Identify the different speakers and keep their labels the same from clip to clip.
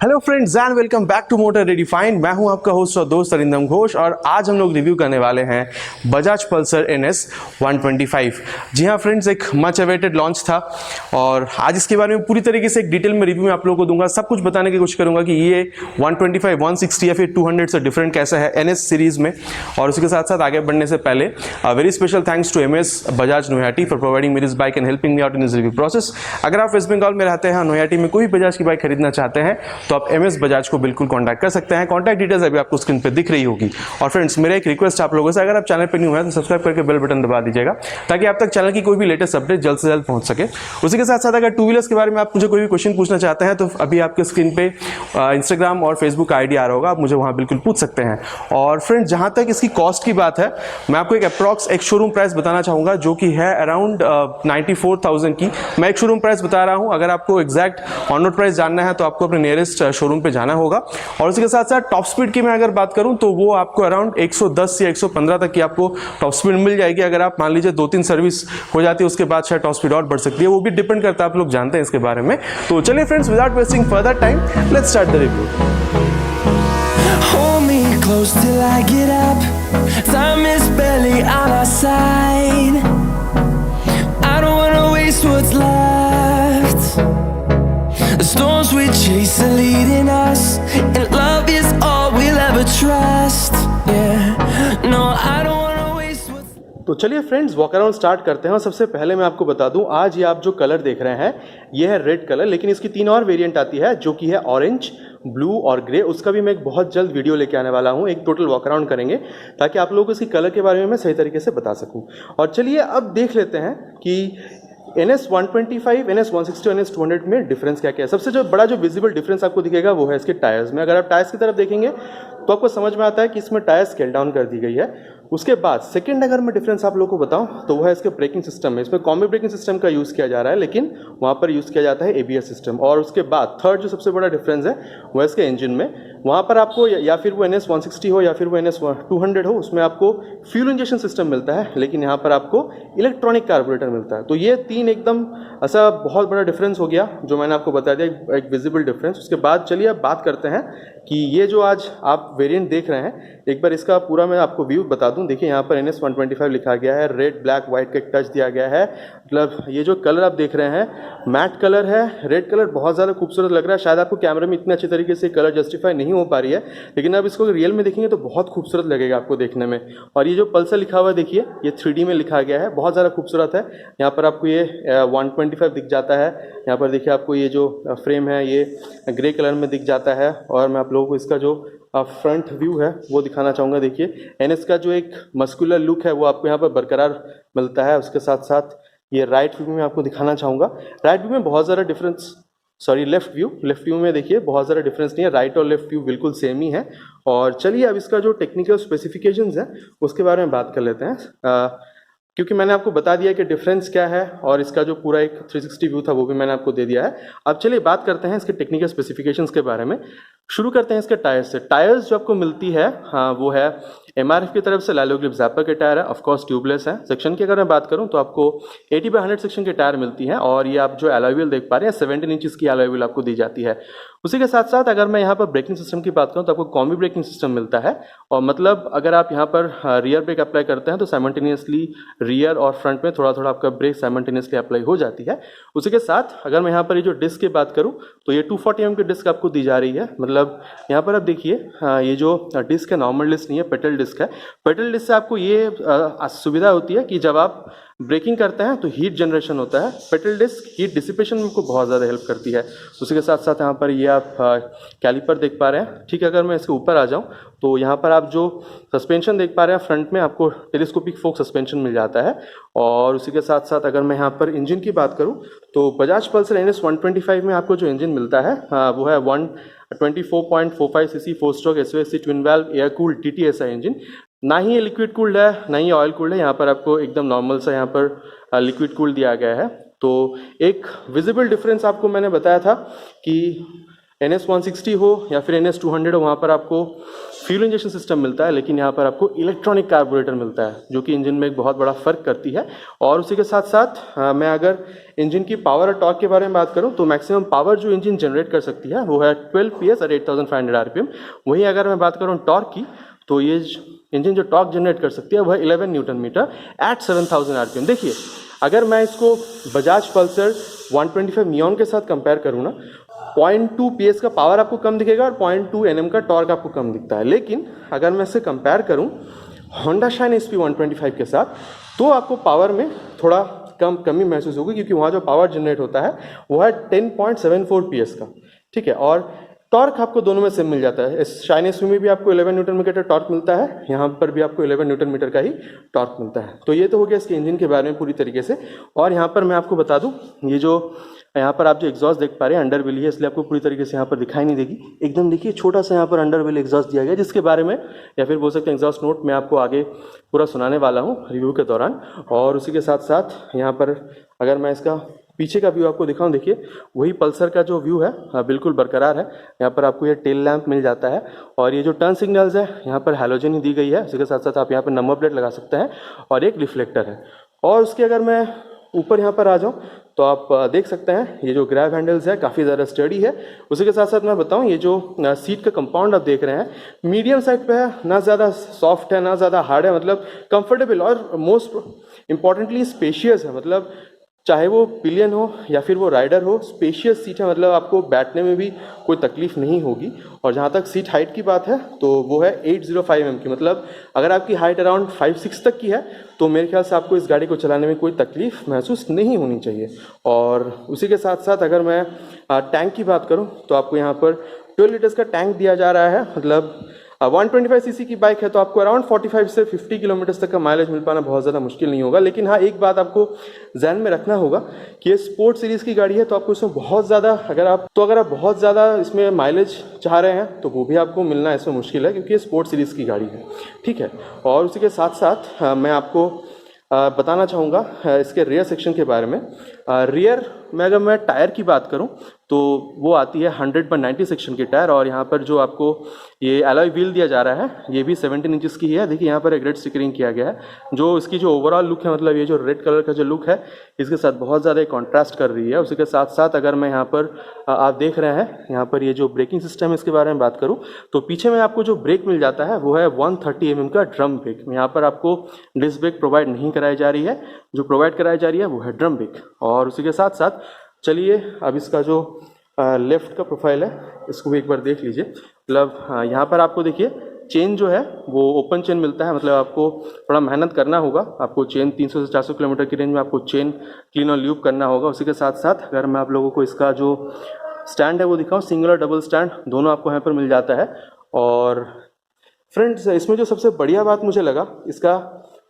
Speaker 1: Hello friends and welcome back to motor redefined. मैं हूं आपका होस्ट और दोस्त अरिंदम घोष और आज हम लोग रिव्यू करने वाले हैं बजाज पल्सर NS 125। जी हां फ्रेंड्स, एक मच अवेटेड लॉन्च था और आज इसके बारे में पूरी तरीके से एक डिटेल में रिव्यू में आप लोगों को दूंगा। सब कुछ बताने की कोशिश करूंगा कि ये 125, 160 या फिर 200 से डिफरेंट कैसा है NS सीरीज में। और उसी के साथ साथ आगे बढ़ने से पहले very special thanks to MS Bajaj नोयाटी for providing me this bike and helping me out in this review process. अगर आप वेस्ट बंगाल में रहते हैं, नोयाटी में कोई बजाज की बाइक खरीदना चाहते हैं तो आप MS बजाज को बिल्कुल कांटेक्ट कर सकते हैं। कांटेक्ट डिटेल्स अभी आपको स्क्रीन पे दिख रही होगी। और फ्रेंड्स, मेरा एक रिक्वेस्ट आप लोगों से, अगर आप चैनल पे न्यू हैं तो सब्सक्राइब करके बेल बटन दबा दीजिएगा ताकि आप तक चैनल की कोई भी लेटेस्ट अपडेट जल्द से जल्द पहुंच सके। उसी के साथ साथ अगर टू व्हीलर्स के बारे में आप मुझे कोई भी क्वेश्चन पूछना चाहते हैं तो अभी आपके स्क्रीन पे इंस्टाग्राम और फेसबुक आईडी आ रहा होगा, आप मुझे वहां बिल्कुल पूछ सकते हैं। और फ्रेंड्स, जहां तक इसकी कॉस्ट की बात है, मैं आपको एक अप्रॉक्स एक शोरूम प्राइस बताना चाहूंगा जो कि है अराउंड 94,000 की। मैं एक शोरूम प्राइस बता रहा हूं, अगर आपको एग्जैक्ट ऑन रोड प्राइस जानना है तो आपको अपने नियरेस्ट शोरूम पे जाना होगा। और उसके साथ साथ टॉप स्पीड की मैं अगर बात करूं तो वो आपको अराउंड 110 या 115 तक की आपको टॉप स्पीड मिल जाएगी। अगर आप मान लीजिए 2-3 सर्विस हो जाती है उसके बाद शायद टॉप स्पीड और बढ़ सकती है, वो भी डिपेंड करता है, आप लोग जानते हैं इसके बारे में। तो चलिए friends, without wasting further time, let's start the review.
Speaker 2: Hold me close till I get up. Time is barely on our side. I don't wanna waste what's left. The storms we chase are leading us, and love is all we'll ever trust. Yeah, no, I don't wanna waste what's.
Speaker 1: तो चलिए friends, walk around start करते हैं। और सबसे पहले मैं आपको बता दूं, आज ये आप जो कलर देख रहे हैं ये है रेड कलर, लेकिन इसकी 3 और वेरिएंट आती है जो कि है ऑरेंज, ब्लू और ग्रे। उसका भी मैं एक बहुत जल्द वीडियो लेके आने वाला हूं, एक टोटल वॉक अराउंड करेंगे ताकि आप लोगों को इसकी कलर के बारे में मैं सही तरीके से बता सकूं। और चलिए अब देख लेते हैं कि NS 125, NS 160 और NS 200 में डिफरेंस क्या क्या है। सबसे जो बड़ा जो विजिबल डिफरेंस आपको दिखेगा वो है इसके टायर्स में। अगर आप टायर्स की तरफ देखेंगे तो आपको समझ में आता है कि इसमें टायर स्केल डाउन कर दी गई है। उसके बाद सेकंड अगर मैं डिफरेंस आप लोगों को बताऊं तो वो है इसके ब्रेकिंग सिस्टम में। इसमें कॉम्बी ब्रेकिंग सिस्टम का यूज़ किया जा रहा है, लेकिन वहाँ पर यूज़ किया जाता है ABS सिस्टम। और उसके बाद थर्ड जो सबसे बड़ा डिफरेंस है वो है इसके इंजन में। वहाँ पर आपको या फिर वो NS 160 हो या फिर वो NS 200 हो, उसमें आपको फ्यूल इंजेक्शन सिस्टम मिलता है, लेकिन यहाँ पर आपको इलेक्ट्रॉनिक कार्बोरेटर मिलता है। तो ये 3 एकदम ऐसा बहुत बड़ा डिफरेंस हो गया जो मैंने आपको बता दिया, एक विजिबल डिफरेंस। उसके बाद चलिए अब बात करते हैं कि ये जो आज आप वेरिएंट देख रहे हैं, एक बार इसका पूरा मैं आपको व्यू बता दूं। देखिए यहाँ पर NS 125 लिखा गया है, रेड ब्लैक वाइट का एक टच दिया गया है। मतलब ये जो कलर आप देख रहे हैं मैट कलर है, रेड कलर बहुत ज़्यादा खूबसूरत लग रहा है। शायद आपको कैमरे में इतने अच्छे तरीके से कलर जस्टिफाई नहीं हो पा रही है, लेकिन अब इसको रियल में देखेंगे तो बहुत खूबसूरत लगेगा आपको देखने में। और ये जो पल्सर लिखा हुआ है देखिए, ये 3D में लिखा गया है, बहुत ज़्यादा खूबसूरत है। यहाँ पर आपको ये 125 दिख जाता है। यहाँ पर देखिए आपको ये जो फ्रेम है ये ग्रे कलर में दिख जाता है। और मैं आप लोगों को इसका जो फ्रंट व्यू है वो दिखाना चाहूँगा। देखिए NS का जो एक मस्कुलर लुक है वो आपको यहाँ पर बरकरार मिलता है। उसके साथ साथ ये राइट व्यू में आपको दिखाना चाहूँगा। राइट व्यू में बहुत ज़्यादा डिफरेंस, सॉरी लेफ्ट व्यू में देखिए बहुत ज़्यादा डिफरेंस नहीं है। राइट और लेफ्ट व्यू बिल्कुल सेम ही है। और चलिए अब इसका जो टेक्निकल स्पेसिफिकेशंस है उसके बारे में बात कर लेते हैं, क्योंकि मैंने आपको बता दिया कि डिफरेंस क्या है और इसका जो पूरा एक 360 व्यू था वो भी मैंने आपको दे दिया है। अब चलिए बात करते हैं इसके टेक्निकल स्पेसिफिकेशंस के बारे में। शुरू करते हैं इसके टायर्स से। टायर्स जो आपको मिलती है वो है MRF की तरफ से लैलो ग्रिप ज़ैपर के टायर है, ऑफकोर्स ट्यूबलेस है। सेक्शन की अगर मैं बात करूं तो आपको 80/100 सेक्शन के टायर मिलती हैं। और ये आप जो अलॉय व्हील देख पा रहे हैं 17 इंचेस की अलॉय व्हील आपको दी जाती है। उसी के साथ साथ अगर मैं यहाँ पर ब्रेकिंग सिस्टम की बात करूँ तो आपको कॉम्बी ब्रेकिंग सिस्टम मिलता है। और मतलब अगर आप यहाँ पर रियर ब्रेक अप्लाई करते हैं तो साइमल्टेनियसली रियर और फ्रंट में थोड़ा थोड़ा आपका ब्रेक साइमल्टेनियसली अप्लाई हो जाती है। उसी के साथ अगर मैं यहाँ पर ये जो डिस्क की बात करूँ तो ये 240 mm की डिस्क आपको दी जा रही है। मतलब यहाँ पर आप देखिए ये जो डिस्क है नॉर्मल डिस्क नहीं है, पेटल डिस्क है। पेटल डिस्क से आपको ये सुविधा होती है कि जब आप ब्रेकिंग करते हैं तो हीट जनरेशन होता है। पेटल डिस्क हीट डिसिपेशन में को बहुत ज़्यादा हेल्प करती है। उसी के साथ साथ यहाँ पर ये आप कैलिपर देख पा रहे हैं। ठीक है, अगर मैं इसके ऊपर आ जाऊँ तो यहाँ पर आप जो सस्पेंशन देख पा रहे हैं फ्रंट में आपको टेलीस्कोपिक फोक सस्पेंशन मिल जाता है। और उसी के साथ साथ अगर मैं यहाँ पर इंजन की बात करूँ तो बजाज पल्सर NS 125 में आपको जो इंजन मिलता है वो है 124.45 cc 4-stroke SOHC twin valve air cooled TTSI engine. ना ही ये लिक्विड कूल्ड है ना ही ऑयल कूल्ड है, यहाँ पर आपको एकदम नॉर्मल सा यहाँ पर लिक्विड कूल्ड दिया गया है। तो एक विजिबल डिफरेंस आपको मैंने बताया था कि NS160 हो या फिर NS200 हो, वहाँ पर आपको फ्यूल इंजेक्शन सिस्टम मिलता है, लेकिन यहाँ पर आपको इलेक्ट्रॉनिक कार्बोरेटर मिलता है, जो कि इंजन में एक बहुत बड़ा फ़र्क करती है। और उसी के साथ साथ मैं अगर इंजन की पावर और टॉर्क के बारे में बात करूँ तो मैक्सिमम पावर जो इंजन जनरेट कर सकती है वो है 12 PS और 8500 RPM। वहीं अगर मैं बात करूँ टॉर्क की, तो ये इंजन जो टॉर्क जनरेट कर सकती है वह 11 न्यूटन मीटर एट 7000 RPM। देखिए, अगर मैं इसको बजाज पल्सर 125 नियॉन के साथ कंपेयर करूँ ना, 0.2 PS का पावर आपको कम दिखेगा और 0.2 Nm का टॉर्क आपको कम दिखता है। लेकिन अगर मैं इसे कंपेयर करूं होंडा शाइन SP 125 के साथ, तो आपको पावर में थोड़ा कमी महसूस होगी, क्योंकि वहाँ जो पावर जनरेट होता है वो है 10.74 PS का, ठीक है। और टॉर्क आपको दोनों में सेम मिल जाता है। इस शाइन SP में भी आपको 11 न्यूटन मीटर टॉर्क मिलता है, यहाँ पर भी आपको 11 न्यूटन मीटर का ही टॉर्क मिलता है। तो ये तो हो गया इसके इंजन के बारे में पूरी तरीके से। और यहाँ पर मैं आपको बता दूँ, ये जो यहाँ पर आप जो एग्जॉस्ट देख पा रहे हैं, अंडरविल है, इसलिए आपको पूरी तरीके से यहाँ पर दिखाई नहीं देगी। एकदम देखिए, छोटा सा यहाँ पर अंडरविल एग्जॉस्ट दिया गया, जिसके बारे में या फिर बोल सकते हैं एग्जॉस्ट नोट मैं आपको आगे पूरा सुनाने वाला हूँ रिव्यू के दौरान। और उसी के साथ साथ यहाँ पर अगर मैं इसका पीछे का व्यू आपको दिखाऊं, देखिए वही पल्सर का जो व्यू है बिल्कुल बरकरार है। यहाँ पर आपको ये टेल लैंप मिल जाता है, और ये जो टर्न सिग्नल्स है यहाँ पर हैलोजन ही दी गई है। इसके साथ साथ आप यहाँ पर नंबर प्लेट लगा सकते हैं, और एक रिफ्लेक्टर है। और उसके अगर मैं ऊपर यहाँ पर आ जाऊँ तो आप देख सकते हैं ये जो ग्रैब हैंडल्स है काफ़ी ज़्यादा स्टडी है। उसी के साथ साथ मैं बताऊँ, ये जो सीट का कंपाउंड आप देख रहे हैं मीडियम साइड पे है, ना ज़्यादा सॉफ्ट है ना ज़्यादा हार्ड है, मतलब कंफर्टेबल और मोस्ट इम्पॉर्टेंटली स्पेशियस है। मतलब चाहे वो पिलियन हो या फिर वो राइडर हो, स्पेशियस सीट है, मतलब आपको बैठने में भी कोई तकलीफ नहीं होगी। और जहाँ तक सीट हाइट की बात है तो वो है 805 mm की, मतलब अगर आपकी हाइट अराउंड 5'6" तक की है तो मेरे ख्याल से आपको इस गाड़ी को चलाने में कोई तकलीफ महसूस नहीं होनी चाहिए। और उसी के साथ साथ अगर मैं टैंक की बात करूँ तो आपको यहाँ पर 12 लीटर्स का टैंक दिया जा रहा है। मतलब 125cc की बाइक है तो आपको अराउंड 45 से 50 किलोमीटर तक का माइलेज मिल पाना बहुत ज़्यादा मुश्किल नहीं होगा। लेकिन हाँ, एक बात आपको ध्यान में रखना होगा कि ये स्पोर्ट सीरीज़ की गाड़ी है, तो आपको इसमें बहुत ज़्यादा अगर आप बहुत ज़्यादा इसमें माइलेज चाह रहे हैं तो वो भी आपको मिलना इसमें मुश्किल है, क्योंकि ये स्पोर्ट सीरीज़ की गाड़ी है, ठीक है। और उसी के साथ साथ मैं आपको बताना चाहूँगा इसके रियर सेक्शन के बारे में। रियर में अगर मैं टायर की बात करूँ तो वो आती है 100/90 सेक्शन की टायर, और यहाँ पर जो आपको ये एलॉय व्हील दिया जा रहा है ये भी 17 इंचेस की है। देखिए यहाँ पर एक रेड स्टिकरिंग किया गया है, जो इसकी जो ओवरऑल लुक है, मतलब ये जो रेड कलर का जो लुक है इसके साथ बहुत ज़्यादा कॉन्ट्रास्ट कर रही है। उसी के साथ साथ अगर मैं यहाँ पर आप देख रहे हैं यहाँ पर ये जो ब्रेकिंग सिस्टम है इसके बारे में बात करूँ तो पीछे में आपको जो ब्रेक मिल जाता है वो है 130 mm का ड्रम ब्रेक। यहाँ पर आपको डिस्क ब्रेक प्रोवाइड नहीं कराई जा रही है, जो प्रोवाइड कराई जा रही है वो है ड्रम ब्रेक। और उसी के साथ साथ चलिए अब इसका जो लेफ़्ट का प्रोफाइल है इसको भी एक बार देख लीजिए। मतलब यहाँ पर आपको देखिए चेन जो है वो ओपन चेन मिलता है, मतलब आपको थोड़ा मेहनत करना होगा, आपको चेन 300 से 400 किलोमीटर की रेंज में आपको चेन क्लीन और ल्यूब करना होगा। उसी के साथ साथ अगर मैं आप लोगों को इसका जो स्टैंड है वो दिखाऊँ, सिंगल और डबल स्टैंड दोनों आपको यहाँ पर मिल जाता है। और फ्रेंड्स, इसमें जो सबसे बढ़िया बात मुझे लगा इसका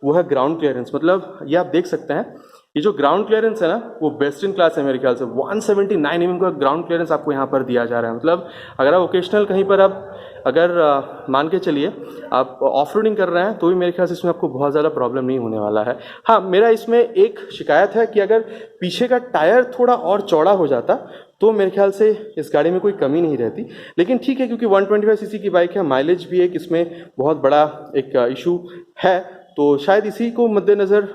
Speaker 1: वो है ग्राउंड क्लियरेंस। मतलब ये आप देख सकते हैं ये जो ग्राउंड क्लियरेंस है ना वो बेस्ट इन क्लास है मेरे ख्याल से। 179 mm का ग्राउंड क्लियरेंस आपको यहाँ पर दिया जा रहा है। मतलब अगर आप ओकेशनल कहीं पर आप अगर मान के चलिए आप ऑफ रोडिंग कर रहे हैं तो भी मेरे ख्याल से इसमें आपको बहुत ज़्यादा प्रॉब्लम नहीं होने वाला है। हाँ, मेरा इसमें एक शिकायत है कि अगर पीछे का टायर थोड़ा और चौड़ा हो जाता तो मेरे ख्याल से इस गाड़ी में कोई कमी नहीं रहती। लेकिन ठीक है, क्योंकि 125cc की बाइक है, माइलेज भी एक इसमें बहुत बड़ा एक इशू है, तो शायद इसी को मद्देनज़र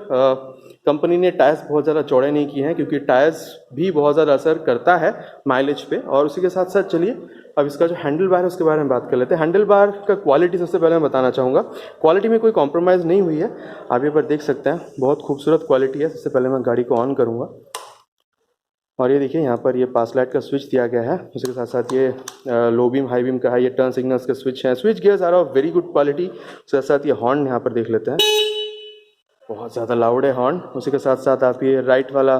Speaker 1: कंपनी ने टायर्स बहुत ज़्यादा चौड़े नहीं किए हैं, क्योंकि टायर्स भी बहुत ज़्यादा असर करता है माइलेज पे। और उसी के साथ साथ चलिए अब इसका जो हैंडल बार है उसके बारे में बात कर लेते हैं। हैंडल बार का क्वालिटी सबसे पहले मैं बताना चाहूँगा, क्वालिटी में कोई कॉम्प्रोमाइज़ नहीं हुई है। आप ये पर देख सकते हैं बहुत खूबसूरत क्वालिटी है। सबसे पहले मैं गाड़ी को ऑन करूँगा और ये देखिए यहाँ पर ये पास लाइट का स्विच दिया गया है। उसके साथ साथ ये लो बीम हाई बीम का है, ये टर्न सिग्नल्स का स्विच है। Switch gears are of very good quality. उसके साथ ये हॉर्न यहाँ पर देख लेते हैं, बहुत ज़्यादा लाउड है हॉर्न। उसी के साथ साथ आप ये राइट वाला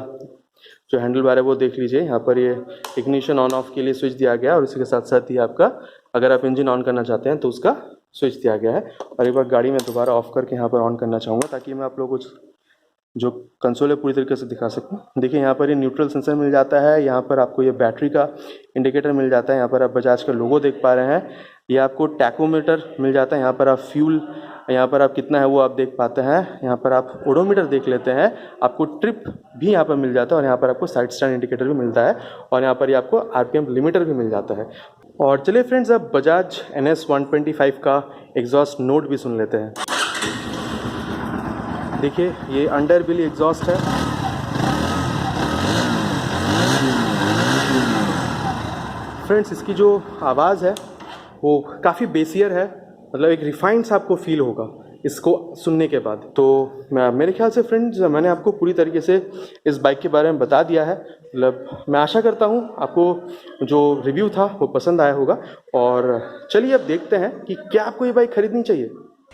Speaker 1: जो हैंडल बार है वो देख लीजिए, यहाँ पर ये इग्निशन ऑन ऑफ के लिए स्विच दिया गया है। और उसी के साथ साथ ही आपका अगर आप इंजन ऑन करना चाहते हैं तो उसका स्विच दिया गया है। और एक बार गाड़ी में दोबारा ऑफ करके यहाँ पर ऑन करना चाहूँगा ताकि मैं आप लोगों को जो कंसोल है पूरी तरीके से दिखा सकूँ। देखिए यहाँ पर ये न्यूट्रल सेंसर मिल जाता है, यहाँ पर आपको ये बैटरी का इंडिकेटर मिल जाता है, यहाँ पर आप बजाज का लोगो देख पा रहे हैं। ये आपको टैकोमीटर मिल जाता है, यहाँ पर आप फ्यूल, यहाँ पर आप कितना है वो आप देख पाते हैं, यहाँ पर आप ओडोमीटर देख लेते हैं, आपको ट्रिप भी यहाँ पर मिल जाता है और यहाँ पर आपको साइड स्टैंड इंडिकेटर भी मिलता है और यहाँ पर ये आपको आरपीएम लिमिटर भी मिल जाता है। और चलिए फ्रेंड्स, अब बजाज NS 125 का एग्जॉस्ट नोट भी सुन लेते हैं। देखिए ये अंडर बिली एग्जॉस्ट है। फ्रेंड्स, इसकी जो आवाज़ है वो काफ़ी बेसियर है, मतलब एक रिफाइंड सा आपको फील होगा इसको सुनने के बाद। तो मेरे ख्याल से फ्रेंड्स, मैंने आपको पूरी तरीके से इस बाइक के बारे में बता दिया है। मतलब मैं आशा करता हूँ आपको जो रिव्यू था वो पसंद आया होगा। और चलिए अब देखते हैं कि क्या आपको ये बाइक खरीदनी चाहिए।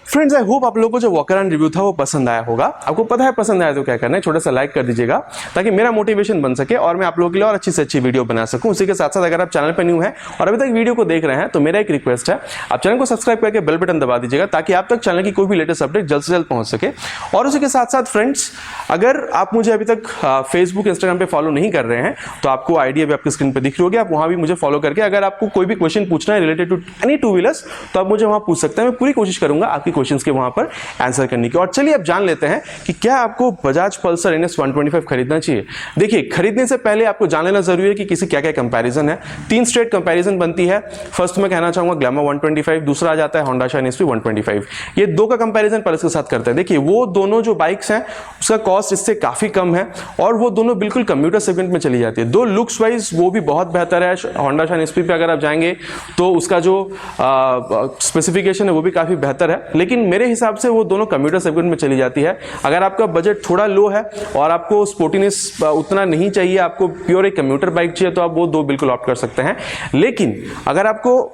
Speaker 3: फ्रेंड्स, आई होप आप लोगों को जो वॉक अराउंड रिव्यू था वो पसंद आया होगा। आपको पता है पसंद आया तो क्या करना है, छोटा सा लाइक कर दीजिएगा ताकि मेरा मोटिवेशन बन सके और मैं आप लोगों के लिए और अच्छी से अच्छी वीडियो बना सकूं। उसी के साथ साथ अगर आप चैनल पर न्यू हैं और अभी तक वीडियो को देख रहे हैं तो मेरा एक रिक्वेस्ट है, आप चैनल को सब्सक्राइब करके बेल बटन दबा दीजिएगा ताकि आप तक चैनल की कोई भी लेटेस्ट अपडेट जल्द से जल्द पहुंच सके। और उसी के साथ साथ फ्रेंड्स, अगर आप मुझे अभी तक फेसबुक इंस्टाग्राम पे फॉलो नहीं कर रहे हैं तो आपको आईडी अभी आपकी स्क्रीन पर दिख रही होगी, आप वहां भी मुझे फॉलो करके अगर आपको कोई भी क्वेश्चन पूछना है related to any two wheelers तो आप मुझे वहां पूछ सकते हैं। मैं पूरी कोशिश करूंगा आपकी क्वेश्चंस के वहां पर आंसर करने की। और चलिए अब जान लेते हैं कि क्या आपको बजाज पल्सर NS 125 खरीदना चाहिए। देखिए, खरीदने से पहले आपको जान लेना जरूरी है कि किसी क्या क्या कंपैरिजन है। 3 स्ट्रेट कंपैरिजन बनती है। फर्स्ट मैं कहना चाहूंगा ग्लैमर 125, दूसरा आ जाता है होंडा शाइन SP 125। ये दो का कंपैरिजन पल्सर के साथ करते हैं। देखिए, वो दोनों जो बाइक्स हैं उसका कॉस्ट इससे काफी कम है और वो दोनों बिल्कुल कम्यूटर सेगमेंट में चली जाती है। दो लुक्स वाइज वो भी बहुत बेहतर है। होंडा शाइन SP पे अगर आप जाएंगे तो उसका जो स्पेसिफिकेशन है वो भी काफी बेहतर है, लेकिन मेरे हिसाब से वो दोनों कम्यूटर सेगमेंट में चली जाती है। अगर आपका बजट थोड़ा लो है और आपको स्पोर्टीनेस उतना नहीं चाहिए, आपको प्योर एक कम्यूटर बाइक चाहिए, तो आप वो दो बिल्कुल ऑप्ट कर सकते हैं। लेकिन अगर आपको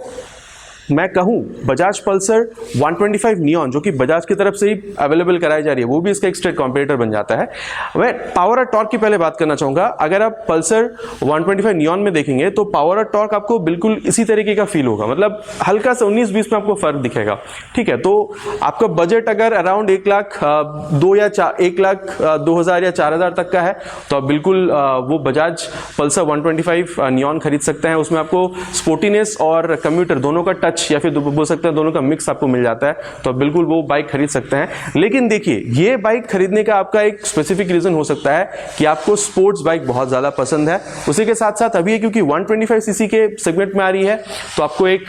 Speaker 3: मैं कहूं बजाज पल्सर 125 नियॉन, जो कि बजाज की तरफ से ही अवेलेबल कराई जा रही है, वो भी इसका एक स्ट्रेट कॉम्पिटिटर बन जाता है। मैं पावर और टॉर्क की पहले बात करना चाहूंगा। अगर आप पल्सर 125 नियॉन में देखेंगे तो पावर और टॉर्क आपको बिल्कुल इसी तरीके का फील होगा, मतलब हल्का सा 19-20 में आपको फर्क दिखेगा। ठीक है, तो आपका बजट अगर अराउंड 1,02,000 या 4,000 तक का है तो आप बिल्कुल वो बजाज पल्सर 125 नियॉन खरीद सकते हैं। उसमें आपको स्पोर्टीनेस और कम्यूटर दोनों का टच या फिर बोल सकते हैं दोनों का मिक्स आपको मिल जाता है, तो आप बिल्कुल वो बाइक खरीद सकते हैं। लेकिन देखिए, ये बाइक खरीदने का आपका एक स्पेसिफिक रीजन हो सकता है कि आपको स्पोर्ट्स बाइक बहुत ज्यादा पसंद है। उसी के साथ साथ अभी क्योंकि 125 सीसी के सेगमेंट में आ रही है तो आपको एक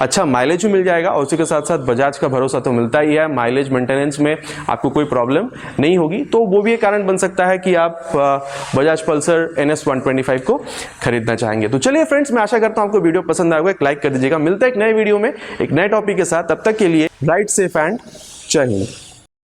Speaker 3: अच्छा माइलेज भी मिल जाएगा और उसी के साथ साथ बजाज का भरोसा तो मिलता ही है, माइलेज मेंटेनेंस में आपको कोई प्रॉब्लम नहीं होगी, तो वो भी एक कारण बन सकता है कि आप बजाज पल्सर NS 125 को खरीदना चाहेंगे। तो चलिए फ्रेंड्स, मैं आशा करता हूं आपको वीडियो पसंद आएगा, एक लाइक कर दीजिएगा। मिलता है एक नए वीडियो में एक नए टॉपिक के साथ, तब तक के लिए राइड सेफ एंड जय हिंद।